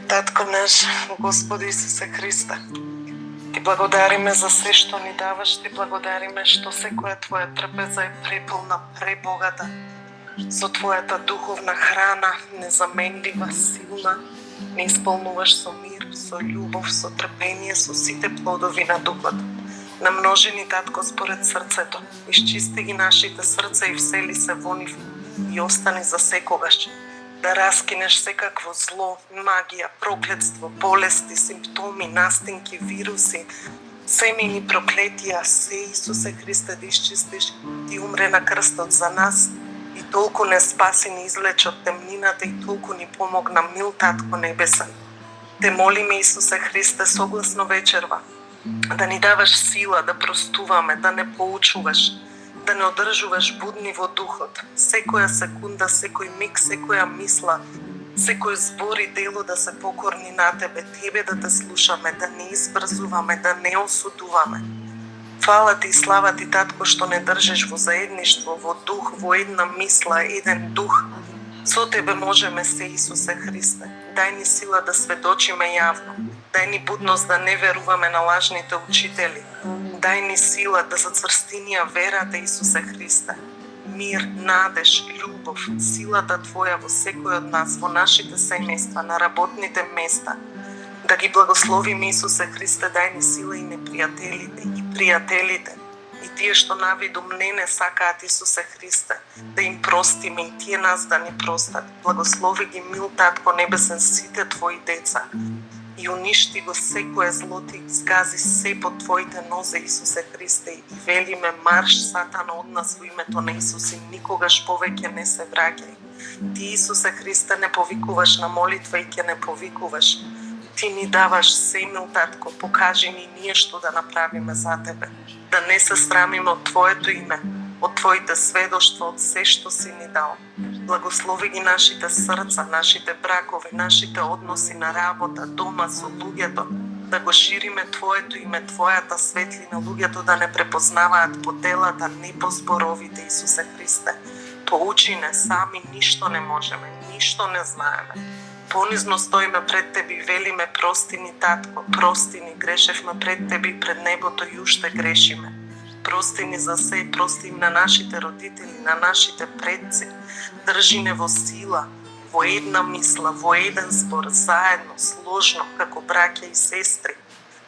Татко наш, Господи Исусе Христе, Ти благодариме за се што ни даваш, Ти благодариме што секоја Твоја трпеза е преполна, пребогата, со Твојата духовна храна, незаменлива, силна, не исполнуваш со мир, со љубов, со трпение, со сите плодови на духот. Намножени, Татко, според срцето, исчисти ги нашите срца и всели се во нив и остани за секогаш. Да раскинеш секакво зло, магија, проклетство, болести, симптоми, настинки, вируси, семени проклетија, се Исусе Христе да исчистиш. Ти умре на крстот за нас и толку не спаси ни излече од темнината и толку ни помогна мил Татко Небесен. Те молиме, Исусе Христе, согласно вечерва, да ни даваш сила да простуваме, да не поучуваш, да не одржуваш будни во духот. Секоја секунда, секој миг, секоја мисла, секој збор и дело да се покорни на Тебе, Тебе да те слушаме, да не избрзуваме, да не осудуваме. Фала Ти и слава Ти, Татко, што не држиш во заедништво, во дух, во една мисла, еден дух. Со Тебе можеме се, Исусе Христе. Дај ни сила да сведочиме јавно. Дај ни будност да не веруваме на лажните учители. Дај ни сила да зацврстинија верата, Исусе Христе. Мир, надеж, љубов, силата Твоја во секој од нас, во нашите семејства, на работните места. Да ги благословиме, Исусе Христе, дај ни сила и непријателите, и пријателите, и тие што навидум не сакаат, Исусе Христе, да им простиме и тие нас да ни простат. Благослови ги, мил Татко Небесен, сите Твои деца и уништи го секое зло, Ти згази се под Твоите нозе, Исусе Христе, и велиме марш Сатана од нас во името на Исус и никогаш повеќе не се враќај. Ти, Исусе Христе, не повикуваш на молитва и ќе не повикуваш. Ти ни даваш се, мил Татко, покажи ни ние што да направиме за Тебе. Да не се срамиме од Твоето име, од Твоите сведоштва, од се што си ни дал. Благослови ги нашите срца, нашите бракови, нашите односи на работа, дома со луѓето, да го шириме Твоето име, Твојата светлина, луѓето да не препознаваат по делата, не по зборовите, Исусе Христе. Поучи не, сами ништо не можеме, ништо не знаеме. Понизно стоиме пред Тебе и велиме прости ни, Татко, прости ни, грешевме пред Тебе и пред небото и уште грешиме. Прости ни за се, прости им на нашите родители, на нашите предци. Држи не во сила, во една мисла, во еден збор, заедно, сложно, како браќа и сестри,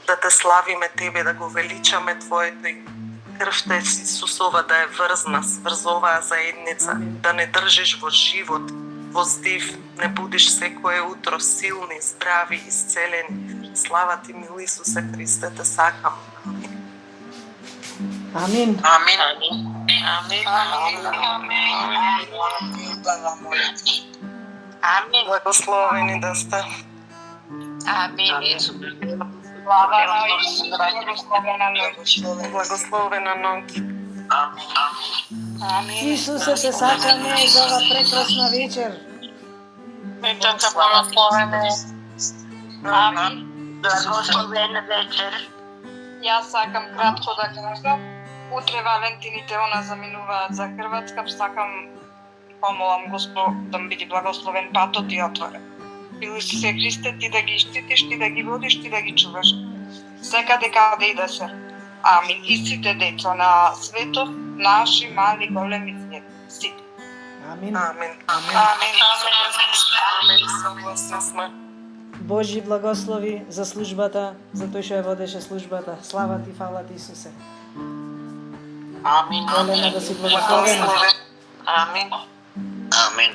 да те славиме Тебе, да го величаме Твоето име. Крвта Исусова да е врзна, сврзоваа заедница, да не држиш во живот, во здив, не будиш секое утро силни, здрави, исцелени. Слава Ти, мил Исусе Христе, те сакам. Амин. Амин. Амин. Амин. Благословени да сте. Амин. Благословена ноќ. Амин. Исусе, те сакаме за ова прекрасна вечер. Метата благословена. Амин. Благословена вечер. Јас сакам кратко да кажам. Утре Валентините она заминуваат за Хрватска, сакам помолам Господ да ми биде благословен патот и отворен. Бил Исусе Христе, Ти да ги штитиш, Ти да ги водиш, Ти да ги чуваш. Секаде каде и да се. Амин. И сите деца на светот, наши, мали, големи, сите. Амин. Амин. Амин. Амин. Согласна сме. Божи благослови за службата, за тој што ја водеше службата. Слава Ти, фала Ти, Исусе. Амин. Волена да си благословена. Амин. Амин.